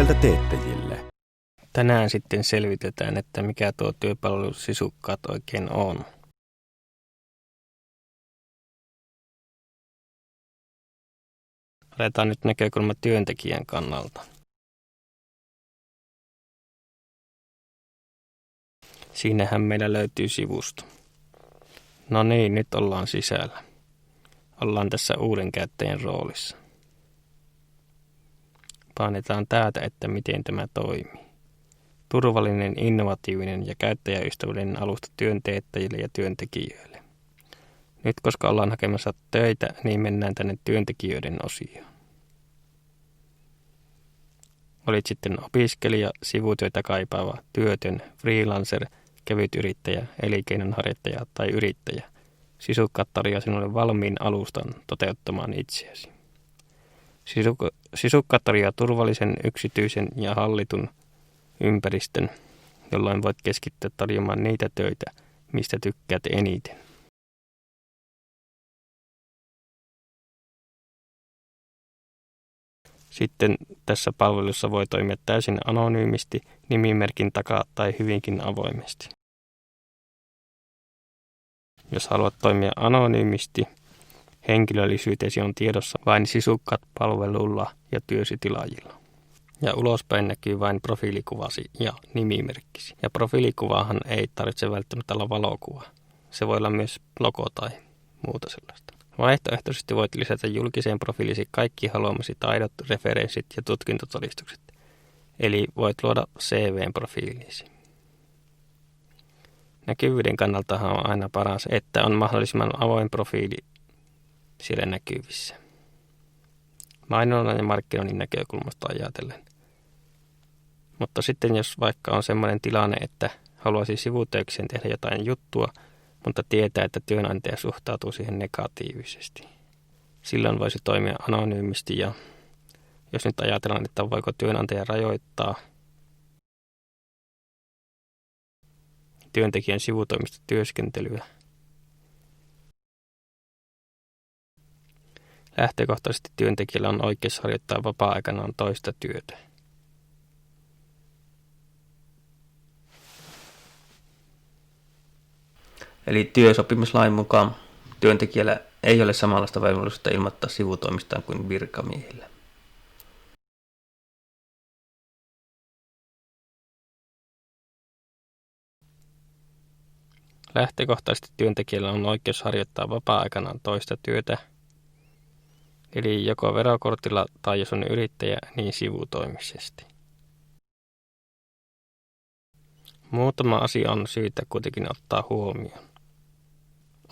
työntekijöiltä teettäjille. Tänään sitten selvitetään, että mikä tuo työpalvelusisukkaat oikein on. Aletaan nyt näkökulma työntekijän kannalta. Siinähän meillä löytyy sivusto. No niin, nyt ollaan sisällä. Ollaan tässä uuden käyttäjän roolissa. Painetaan täältä, että miten tämä toimii. Turvallinen, innovatiivinen ja käyttäjäystävällinen alusta työnteettäjille ja työntekijöille. Nyt koska ollaan hakemassa töitä, niin mennään tänne työntekijöiden osioon. Olit sitten opiskelija, sivutyötä kaipaava, työtön, freelancer, kevytyrittäjä, elinkeinonharjoittaja tai yrittäjä. Sisukkaat tarjoaa sinulle valmiin alustan toteuttamaan itseäsi. Sisukkaat tarjoaa turvallisen, yksityisen ja hallitun ympäristön, jolloin voit keskittyä tarjoamaan niitä töitä, mistä tykkäät eniten. Sitten tässä palvelussa voi toimia täysin anonyymisti, nimimerkin takaa tai hyvinkin avoimesti. Jos haluat toimia anonyymisti, henkilöllisyytesi on tiedossa vain sisukkaat palvelulla ja työsi tilaajilla. Ja ulospäin näkyy vain profiilikuvasi ja nimimerkkisi. Ja profiilikuvaahan ei tarvitse välttämättä olla valokuva. Se voi olla myös logo tai muuta sellaista. Vaihtoehtoisesti voit lisätä julkiseen profiilisi kaikki haluamasi taidot, referenssit ja tutkintotodistukset. Eli voit luoda CV-profiilisi. Näkyvyyden kannaltahan on aina paras, että on mahdollisimman avoin profiili siellä näkyvissä. Mainonnan ja markkinoinnin näkökulmasta ajatellen. Mutta sitten jos vaikka on sellainen tilanne, että haluaisi sivutöikseen tehdä jotain juttua, mutta tietää, että työnantaja suhtautuu siihen negatiivisesti. Silloin voisi toimia anonyymisti ja jos nyt ajatellaan, että voiko työnantaja rajoittaa työntekijän sivutoimista työskentelyä. Lähtökohtaisesti työntekijällä on oikeus harjoittaa vapaa-aikanaan toista työtä. Eli työsopimuslain mukaan työntekijällä ei ole samanlaista velvollisuutta ilmoittaa sivutoimistaan kuin virkamiehillä. Lähtökohtaisesti työntekijällä on oikeus harjoittaa vapaa-aikanaan toista työtä, eli joko verokortilla tai jos on yrittäjä, niin sivutoimisesti. Muutama asia on syytä kuitenkin ottaa huomioon.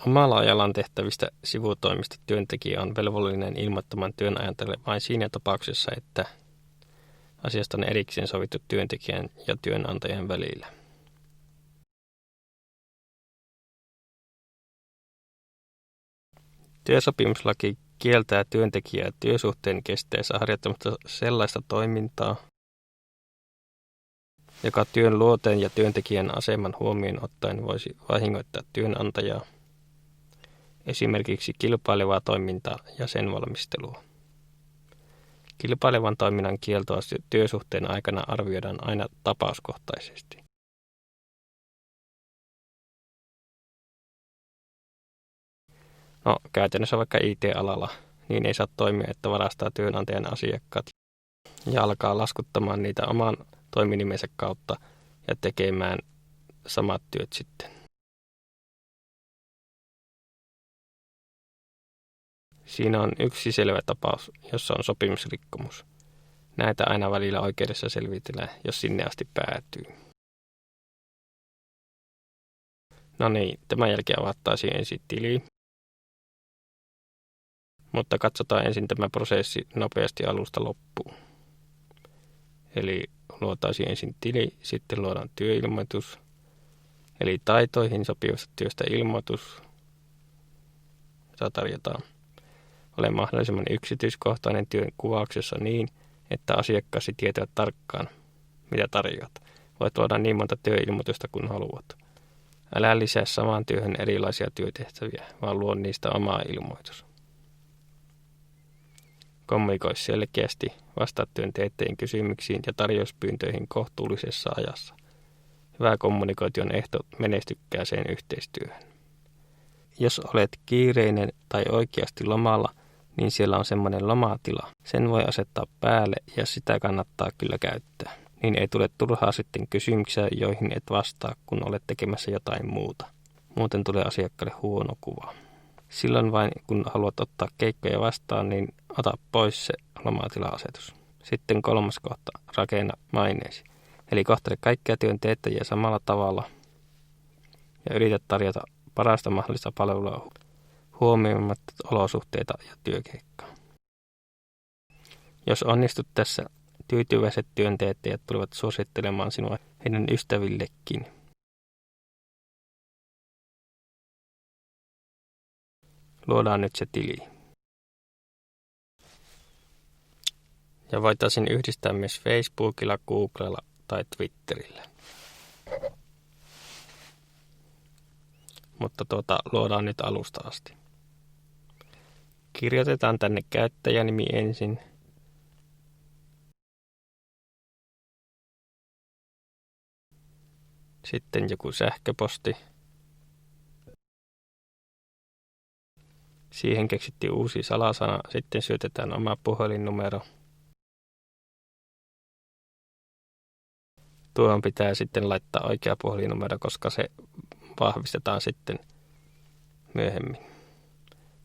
Omalla ajallaan tehtävistä sivutoimista työntekijä on velvollinen ilmoittamaan työnantajalle vain siinä tapauksessa, että asiasta on erikseen sovittu työntekijän ja työnantajan välillä. Työsopimuslaki kieltää työntekijää työsuhteen kesteessä harjoittamasta sellaista toimintaa, joka työn luonteen ja työntekijän aseman huomioon ottaen voisi vahingoittaa työnantajaa, esimerkiksi kilpailevaa toimintaa ja sen valmistelua. Kilpailevan toiminnan kieltoa työsuhteen aikana arvioidaan aina tapauskohtaisesti. No, käytännössä vaikka IT-alalla niin ei saa toimia, että varastaa työnantajan asiakkaat ja alkaa laskuttamaan niitä oman toiminimensä kautta ja tekemään samat työt sitten. Siinä on yksi selvä tapaus, jossa on sopimusrikkomus. Näitä aina välillä oikeudessa selvitellään, jos sinne asti päätyy. No niin, tämän jälkeen avattaisiin ensin tili. Mutta katsotaan ensin tämä prosessi nopeasti alusta loppuun. Eli luotaisiin ensin tili, sitten luodaan työilmoitus, eli taitoihin sopivasta työstä ilmoitus, jota tarjotaan. Ole mahdollisimman yksityiskohtainen työn kuvauksessa niin, että asiakkaasi tietävät tarkkaan, mitä tarjoat. Voit luoda niin monta työilmoitusta kuin haluat. Älä lisää samaan työhön erilaisia työtehtäviä, vaan luo niistä omaa ilmoitus. Kommunikoi selkeästi, vastaa työntekijöiden kysymyksiin ja tarjouspyyntöihin kohtuullisessa ajassa. Hyvä kommunikointi on ehto menestykkääseen yhteistyöhön. Jos olet kiireinen tai oikeasti lomalla, niin siellä on semmoinen lomatila. Sen voi asettaa päälle ja sitä kannattaa kyllä käyttää. Niin ei tule turhaa sitten kysymyksiä, joihin et vastaa, kun olet tekemässä jotain muuta. Muuten tulee asiakkaalle huono kuva. Silloin vain, kun haluat ottaa keikkoja vastaan, niin ota pois se lomatila-asetus. Sitten 3. kohta, rakenna maineesi. Eli kohtele kaikkia työntekijöitä samalla tavalla ja yritä tarjota parasta mahdollista palvelua huomioimatta olosuhteita ja työkeikkaa. Jos onnistut tässä, tyytyväiset työntekijöt tulevat suosittelemaan sinua heidän ystävillekin. Luodaan nyt se tili. Ja voitaisiin yhdistää myös Facebookilla, Googlella tai Twitterillä. Mutta luodaan nyt alusta asti. Kirjoitetaan tänne käyttäjänimi ensin. Sitten joku sähköposti. Siihen keksittiin uusi salasana. Sitten syötetään oma puhelinnumero. Tuohon pitää sitten laittaa oikea puhelinnumero, koska se vahvistetaan sitten myöhemmin.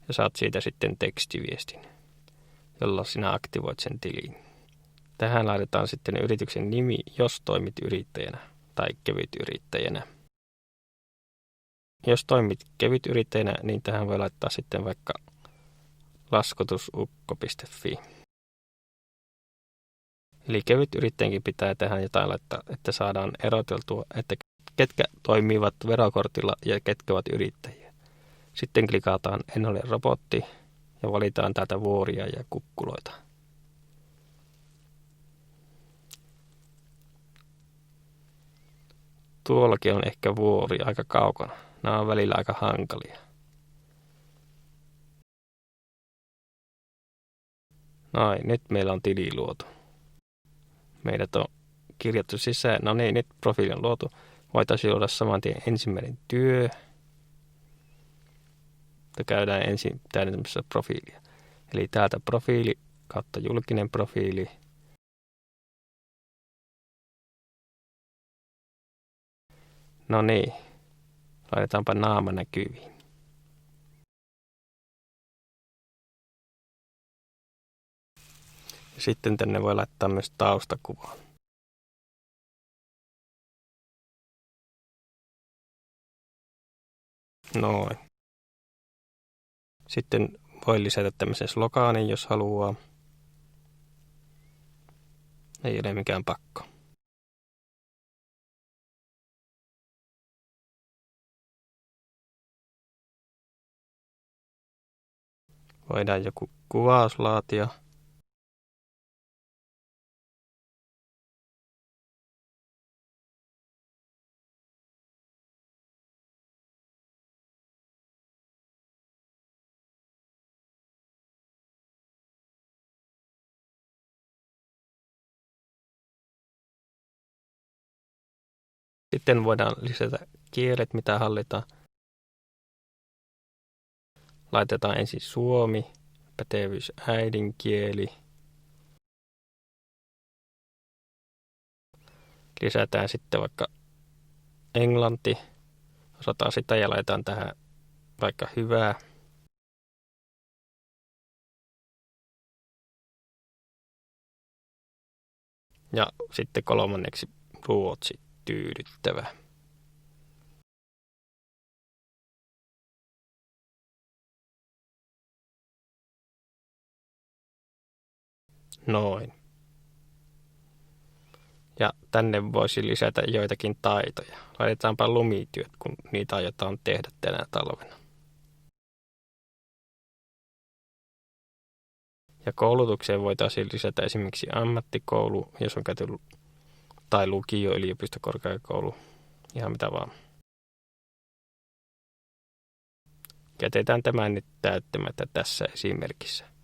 Ja saat siitä sitten tekstiviestin, jolla sinä aktivoit sen tiliin. Tähän laitetaan sitten yrityksen nimi, jos toimit yrittäjänä tai kevytyrittäjänä. Jos toimit kevytyrittäjänä, niin tähän voi laittaa sitten vaikka laskutusukko.fi. Eli kevytyrittäjänkin pitää tähän jotain laittaa, että saadaan eroteltua, että ketkä toimivat verokortilla ja ketkä ovat yrittäjiä. Sitten klikataan en ole robotti ja valitaan täältä vuoria ja kukkuloita. Tuollakin on ehkä vuori aika kaukana. Nämä on välillä aika hankalia. Noin, nyt meillä on tili luotu. Meidät on kirjattu sisään. No niin, nyt profiili on luotu. Voitaisiin luoda saman tien ensimmäinen työ. Käydään ensin täydentämässä profiilia. Eli täältä profiili kautta julkinen profiili. No niin, laitetaanpa naama näkyviin. Sitten tänne voi laittaa myös taustakuvaa. Noin. Sitten voi lisätä tämmöisen slogaanin, jos haluaa. Ei ole mikään pakko. Voidaan joku kuvaus laatia. Sitten voidaan lisätä kielet, mitä hallitaan. Laitetaan ensin suomi, pätevyys äidinkieli. Lisätään sitten vaikka englanti. Osataan sitä ja laitetaan tähän vaikka hyvää. Ja sitten 3. ruotsi, tyydyttävä. Noin. Ja tänne voisi lisätä joitakin taitoja. Laitetaanpa lumityöt, kun niitä aiotaan tehdä tänä talvena. Ja koulutukseen voitaisiin lisätä esimerkiksi ammattikoulu, jos on käyty, tai lukio, yliopistokorkeakoulu, ihan mitä vaan. Jätetään tämä nyt täyttämättä tässä esimerkissä.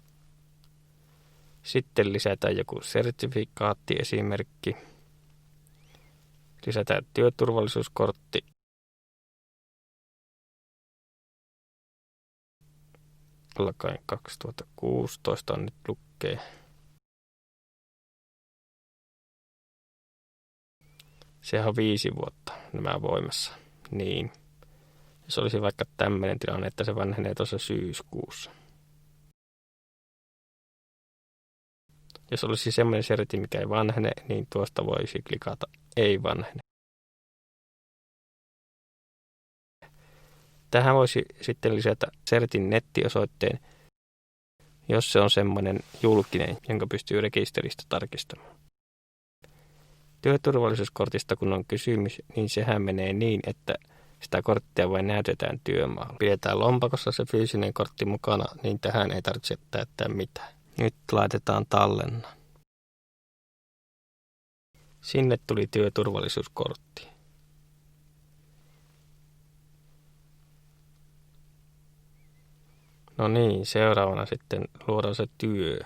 Sitten lisätään joku sertifikaattiesimerkki. Lisätään työturvallisuuskortti. Alkaen 2016 nyt lukee. Sehän on 5 vuotta nämä voimassa. Niin. Jos olisi vaikka tämmöinen tilanne, että se vanhenee tuossa syyskuussa. Jos olisi semmoinen serti, mikä ei vanhene, niin tuosta voisi klikata ei vanhene. Tähän voisi sitten lisätä sertin nettiosoitteen, jos se on semmoinen julkinen, jonka pystyy rekisteristä tarkistamaan. Työturvallisuuskortista kun on kysymys, niin sehän menee niin, että sitä korttia vain näytetään työmaalla. Pidetään lompakossa se fyysinen kortti mukana, niin tähän ei tarvitse täyttää mitään. Nyt laitetaan tallenna. Sinne tuli työturvallisuuskortti. No niin, seuraavana sitten luodaan se työ.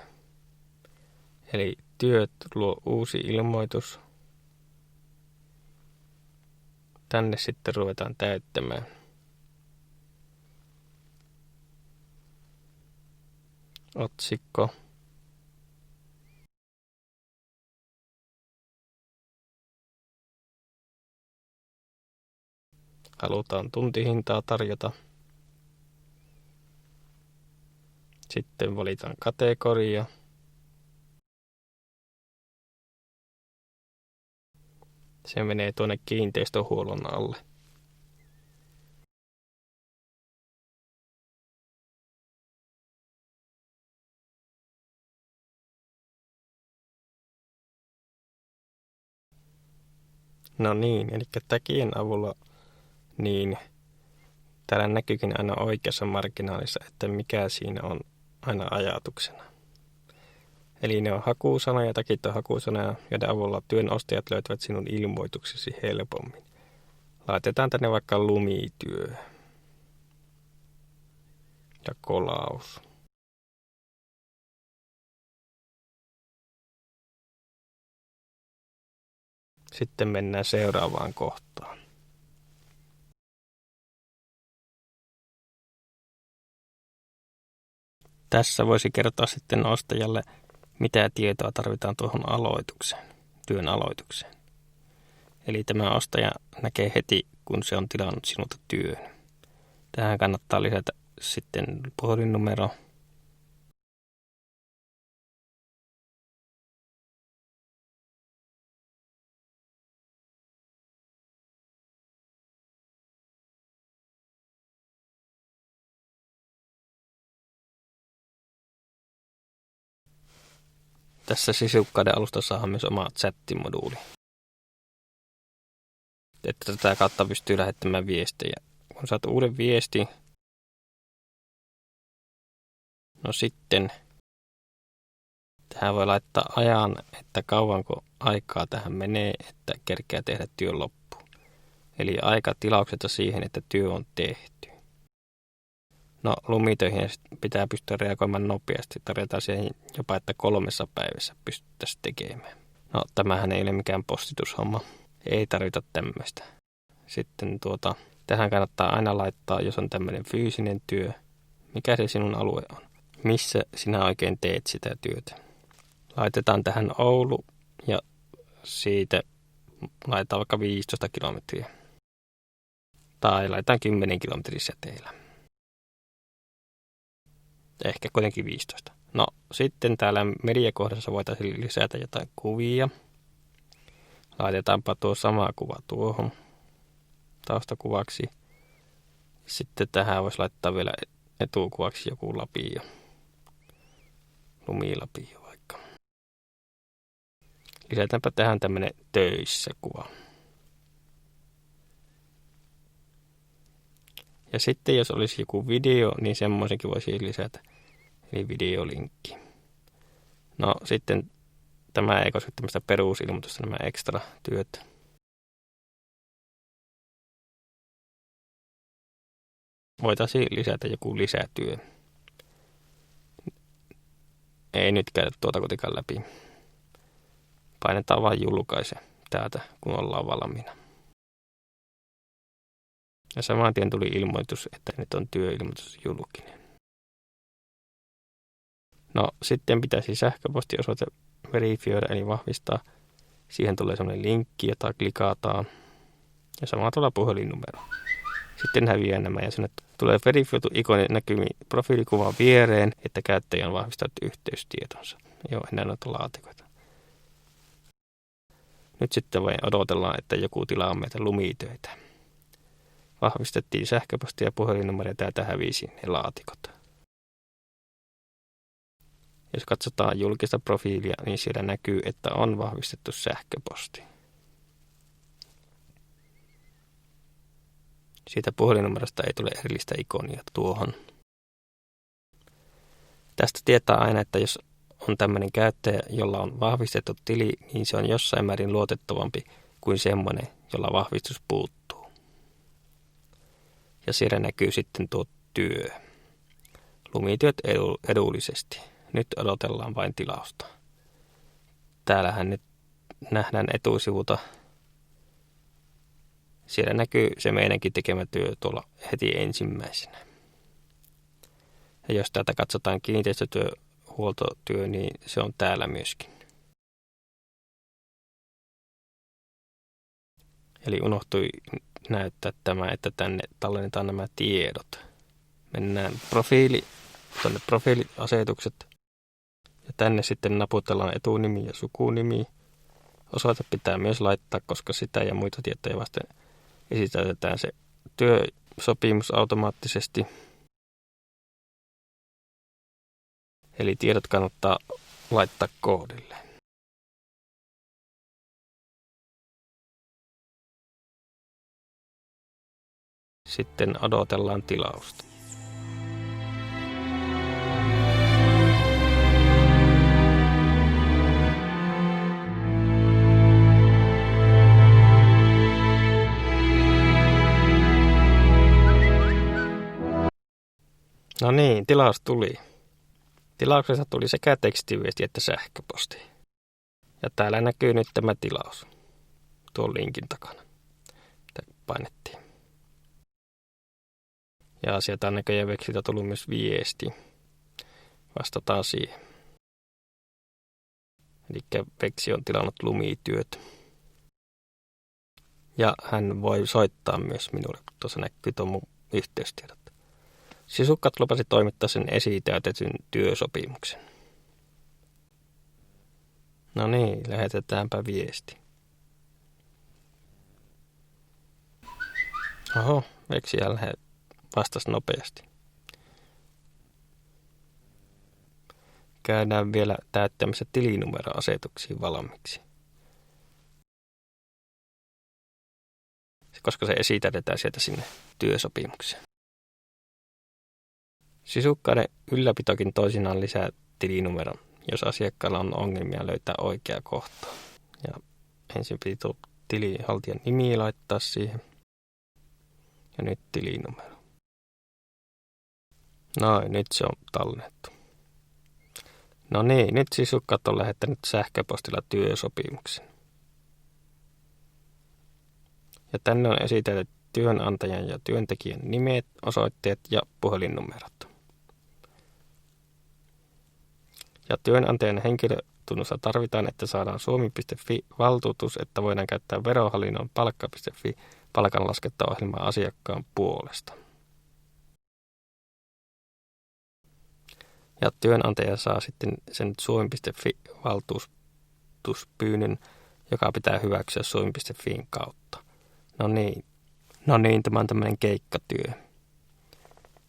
Eli työt luo uusi ilmoitus. Tänne sitten ruvetaan täyttämään. Otsikko. Halutaan tuntihintaa tarjota. Sitten valitaan kategoria. Se menee tuonne kiinteistöhuollon alle. No niin, eli täkien avulla niin täällä näkyykin aina oikeassa marginaalissa, että mikä siinä on aina ajatuksena. Eli ne on hakusanoja, takit on hakusanoja, joiden avulla työn ostajat löytävät sinun ilmoituksesi helpommin. Laitetaan tänne vaikka lumityö ja kolaus. Sitten mennään seuraavaan kohtaan. Tässä voisi kertoa sitten ostajalle, mitä tietoa tarvitaan tuohon aloitukseen, työn aloitukseen. Eli tämä ostaja näkee heti, kun se on tilannut sinulta työn. Tähän kannattaa lisätä sitten puhelinnumero. Tässä sisukkaiden alustassa on myös oma chattimoduuli. Että tätä kautta pystyy lähettämään viestejä. Kun saat uuden viesti, no sitten tähän voi laittaa ajan, että kauanko aikaa tähän menee, että kerkeää tehdä työn loppuun. Eli aikatilaukselta siihen, että työ on tehty. No lumitöihin pitää pystyä reagoimaan nopeasti. Tarjotaan siihen jopa, että 3 päivässä pystyttäisiin tekemään. No tämähän ei ole mikään postitushomma. Ei tarvita tämmöistä. Sitten tähän kannattaa aina laittaa, jos on tämmöinen fyysinen työ. Mikä se sinun alue on? Missä sinä oikein teet sitä työtä? Laitetaan tähän Oulu ja siitä laitetaan vaikka 15 kilometriä. Tai laitetaan 10 kilometrin säteillä. Ehkä kuitenkin 15. No sitten täällä mediakohdassa voitaisiin lisätä jotain kuvia. Laitetaanpa tuo sama kuva tuohon taustakuvaksi. Sitten tähän voisi laittaa vielä etukuvaksi joku lapio. Lumilapio vaikka. Lisätäänpä tähän tämmönen töissä kuva. Ja sitten jos olisi joku video, niin semmoisenkin voisi lisätä. Eli videolinkki. No sitten tämä ei koske tämmöistä perusilmoitusta, nämä ekstra työt. Voitaisiin lisätä joku lisätyö. ei nyt käydä tuota kotikaan läpi. Painetaan vain julkaise täältä, kun ollaan valmiina. Ja saman tien tuli ilmoitus, että nyt on työilmoitus julkinen. No sitten pitäisi sähköpostiosoite verifioida eli vahvistaa. Siihen tulee sellainen linkki, jota klikataan. Ja sama tuolla puhelinnumero. Sitten häviää nämä ja sinne tulee verifioitu ikoni näkymiin profiilikuvan viereen, että käyttäjä on vahvistanut yhteystietonsa. Joo, enää noita laatikoita. Nyt sitten vain odotellaan, että joku tilaa meitä lumitöitä. Vahvistettiin sähköposti ja puhelinnumero ja täältä hävisi ne laatikot. Jos katsotaan julkista profiilia, niin siellä näkyy, että on vahvistettu sähköposti. Siitä puhelinnumerosta ei tule erillistä ikonia tuohon. Tästä tietää aina, että jos on tämmöinen käyttäjä, jolla on vahvistettu tili, niin se on jossain määrin luotettavampi kuin semmoinen, jolla vahvistus puuttuu. Ja siellä näkyy sitten tuo työ. Lumityöt edullisesti. Nyt odotellaan vain tilausta. Täällähän nyt nähdään etusivulta. Siellä näkyy se meidänkin tekemä työ tuolla heti ensimmäisenä. Ja jos täältä katsotaan kiinteistötyö, huoltotyö, niin se on täällä myöskin. Eli unohtui näyttää tämä, että tänne tallennetaan nämä tiedot. Mennään tuonne profiiliasetukset. Ja tänne sitten naputellaan etunimi ja sukunimi. Osoite pitää myös laittaa, koska sitä ja muita tietoja vasten esitetään se työsopimus automaattisesti. Eli tiedot kannattaa laittaa koodille. Sitten odotellaan tilausta. No niin, tilaus tuli. Tilauksessa tuli sekä tekstiviesti että sähköposti. Ja täällä näkyy nyt tämä tilaus. Tuon linkin takana. Mitä painettiin. Ja sieltä on näköjään Veksiltä tullut myös viesti. Vastataan siihen. Eli Veksi on tilannut lumityöt. Ja hän voi soittaa myös minulle. Tuossa näkyy tuon mun yhteystiedot. Sisukkat lupasi toimittaa sen esitäytetyn työsopimuksen. No niin, lähetetäänpä viesti. Oho, Veksi jälleen vastasi nopeasti. Käydään vielä täyttämässä tilinumeroasetuksia valmiiksi. Koska se esitäytetään sieltä sinne työsopimukseen. Sisukkaiden ylläpitokin toisinaan lisää tilinumeron, jos asiakkaalla on ongelmia löytää oikea kohta. Ja ensin piti tuo tilihaltijan nimi laittaa siihen. Ja nyt tilinumero. Noin, nyt se on tallennettu. No niin, nyt sisukkaat on lähettänyt sähköpostilla työsopimuksen. Ja tänne on esitelty työnantajan ja työntekijän nimet, osoitteet ja puhelinnumerot. Ja työnantajan henkilötunnusta tarvitaan, että saadaan suomi.fi-valtuutus, että voidaan käyttää verohallinnon palkka.fi palkanlaskentaohjelmaa asiakkaan puolesta. Ja työnantaja saa sitten sen suomi.fi-valtuutuspyynnön, joka pitää hyväksyä suomi.fiin kautta. No niin, tämä on tämmöinen keikkatyö.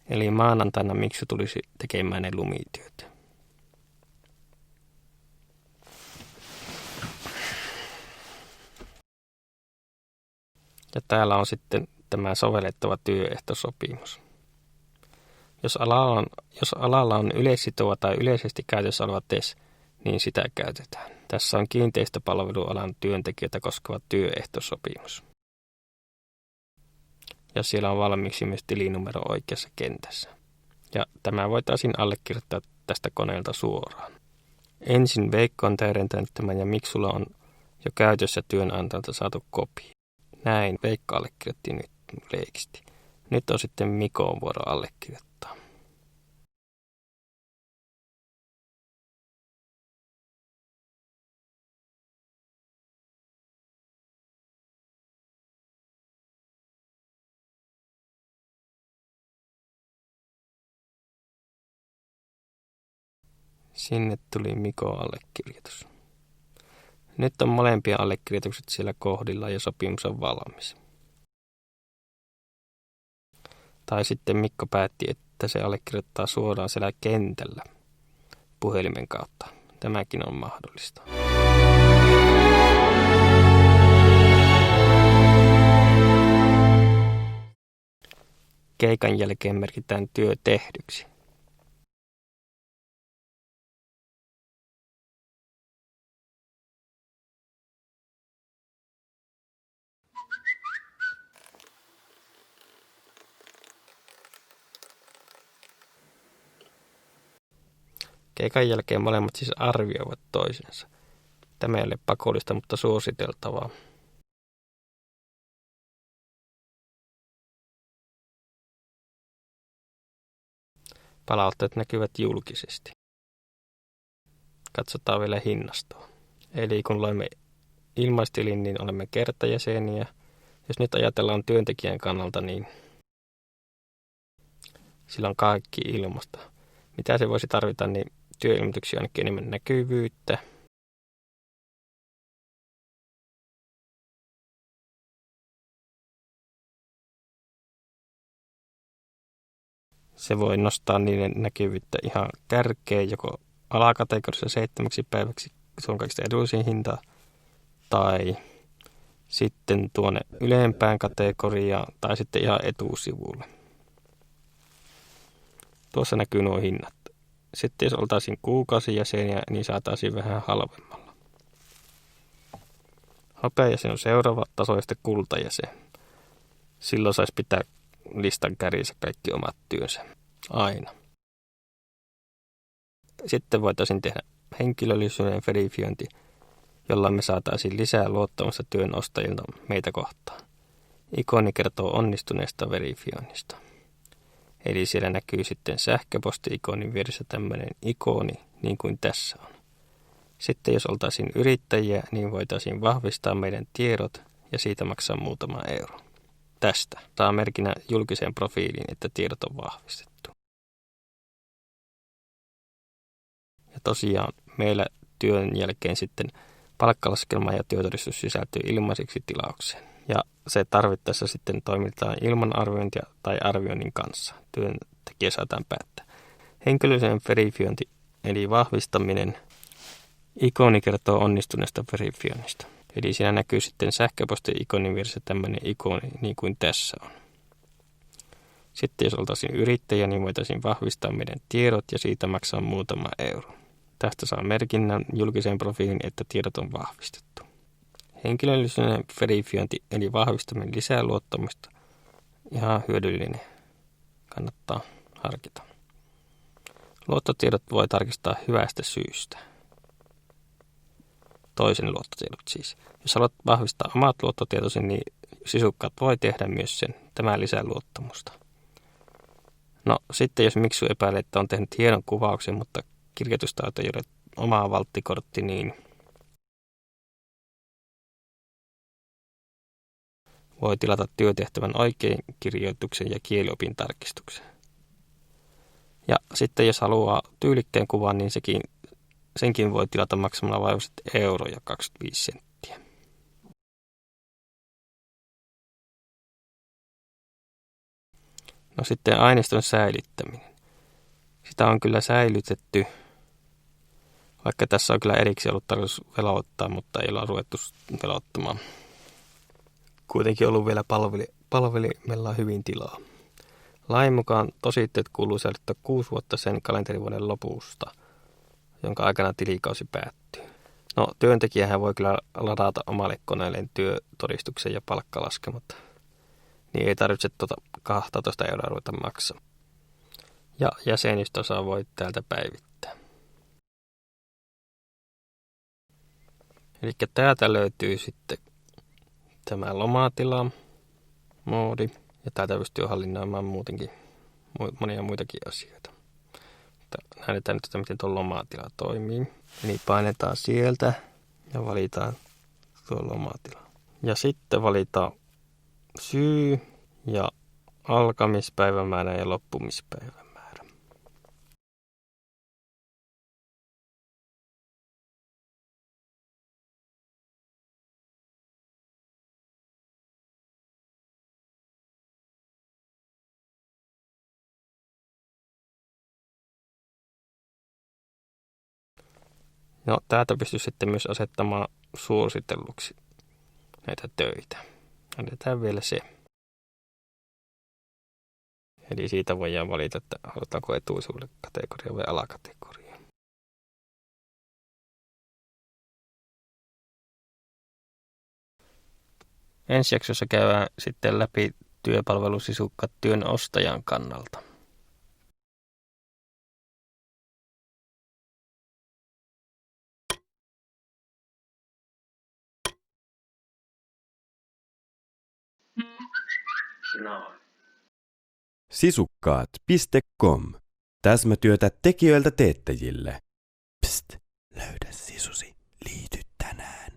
Eli maanantaina Miksu tulisi tekemään ne lumityöt. Ja täällä on sitten tämä sovellettava työehtosopimus. Jos alalla on yleissitova tai yleisesti käytössä oleva TES, niin sitä käytetään. Tässä on kiinteistöpalvelualan työntekijöitä koskeva työehtosopimus. Ja siellä on valmiiksi myös tilinumero oikeassa kentässä. Ja tämä voitaisiin allekirjoittaa tästä koneelta suoraan. Ensin Veikko on täydentänyt tämän ja Miksulla on jo käytössä työnantajalta saatu kopio. Näin Veikko allekirjoitti nyt leikisti. Nyt on sitten Mikon vuoro allekirjoittaa. Sinne tuli Mikon allekirjoitus. Nyt on molempia allekirjoitukset siellä kohdilla ja sopimus on valmis. Tai sitten Mikko päätti, että se allekirjoittaa suoraan siellä kentällä puhelimen kautta. Tämäkin on mahdollista. Keikan jälkeen merkitään työ tehdyksi. Keikan jälkeen molemmat siis arvioivat toisensa. Tämä ei ole pakollista, mutta suositeltavaa. Palautteet näkyvät julkisesti. Katsotaan vielä hinnastoa. Eli kun loimme ilmaistilin, niin olemme kertajäseniä. Jos nyt ajatellaan työntekijän kannalta, niin sillä on kaikki ilmasta. Mitä se voisi tarvita, niin työilmoituksia ainakin enemmän näkyvyyttä. Se voi nostaa niiden näkyvyyttä ihan kärkeen, joko alakategorissa 7 päiväksi, se on kaikista edullisin hinta, tai sitten tuonne ylempään kategoriaan, tai sitten ihan etusivulle. Tuossa näkyy nuo hinnat. Sitten jos oltaisiin kuukausijäseniä, niin saataisiin vähän halvemmalla. Hopeajäsen on seuraava taso ja sitten kultajäsen. Silloin saisi pitää listan kärjissä kaikki omat työnsä. Aina. Sitten voitaisiin tehdä henkilöllisyyden verifiointi, jolla me saataisiin lisää luottamusta työn ostajilta meitä kohtaan. Ikoni kertoo onnistuneesta verifioinnista. Eli siellä näkyy sitten sähköposti-ikonin vieressä tämmöinen ikoni, niin kuin tässä on. Sitten jos oltaisiin yrittäjiä, niin voitaisiin vahvistaa meidän tiedot ja siitä maksaa muutama euro. Tästä saa merkinnä julkiseen profiiliin, että tiedot on vahvistettu. Ja tosiaan meillä työn jälkeen sitten palkkalaskelma ja työtodistus sisältyy ilmaiseksi tilaukseen. Ja se tarvittaessa sitten toimitaan ilman arviointia tai arvioinnin kanssa. Työntekijä saataan päättää. Henkilöllisen verifiointi eli vahvistaminen. Ikoni kertoo onnistuneesta verifioinnista. Eli siinä näkyy sitten sähköposti-ikonin vieressä tämmöinen ikoni, niin kuin tässä on. Sitten jos oltaisiin yrittäjä, niin voitaisiin vahvistaa meidän tiedot ja siitä maksaa muutama euro. Tästä saa merkinnän julkiseen profiiliin, että tiedot on vahvistettu. Henkilöllisyyden verifiointi eli vahvistaminen lisää luottamusta. Ihan hyödyllinen. Kannattaa harkita. Luottotiedot voi tarkistaa hyvästä syystä. Toisen luottotiedot siis. Jos haluat vahvistaa omat luottotietosi, niin sisukkaat voi tehdä myös sen. Tämä lisää luottamusta. No sitten jos Miksu epäilee, että on tehnyt hienon kuvauksen, mutta kirjoitustaito ei ole omaa valttikortti, niin voi tilata työtehtävän oikein kirjoituksen ja kieliopin tarkistuksen. Ja sitten jos haluaa tyylikkään kuvan, niin senkin voi tilata maksamalla vaivaisesti euro ja 25 senttiä. No sitten aineiston säilyttäminen. Sitä on kyllä säilytetty, vaikka tässä on kyllä erikseen ollut tarkoitus veloittaa, mutta ei ole ruvettu veloittamaan. Kuitenkin ollut vielä palvelimella hyvin tilaa. Lain mukaan tositteet kuuluu säilyttää 6 vuotta sen kalenterivuoden lopusta, jonka aikana tilikausi päättyy. No, työntekijähän voi kyllä ladata omalle koneelleen työtodistuksen ja palkkalaskelmat, niin ei tarvitse 12 euroa ruveta maksaa. Ja jäsenistöosaa voi täältä päivittää. Eli täältä löytyy sitten tämä lomatila-moodi. Ja täältä pystyy hallinnoimaan muutenkin monia muitakin asioita. Nähdään nyt, miten tuo lomatila toimii. Eli painetaan sieltä ja valitaan tuo lomatila. Ja sitten valitaan syy ja alkamispäivämäärä ja loppumispäivämäärä. No, täältä pystyy sitten myös asettamaan suositelluksi näitä töitä. Annetaan vielä se. Eli siitä voidaan valita, että halutaanko etuisuudekategoria vai alakategoria. Ensi jaksossa käydään sitten läpi työpalvelusisukkat työn ostajan kannalta. Sisukkaat.com. Täsmätyötä tekijöiltä teettäjille. Psst, löydä sisusi, liity.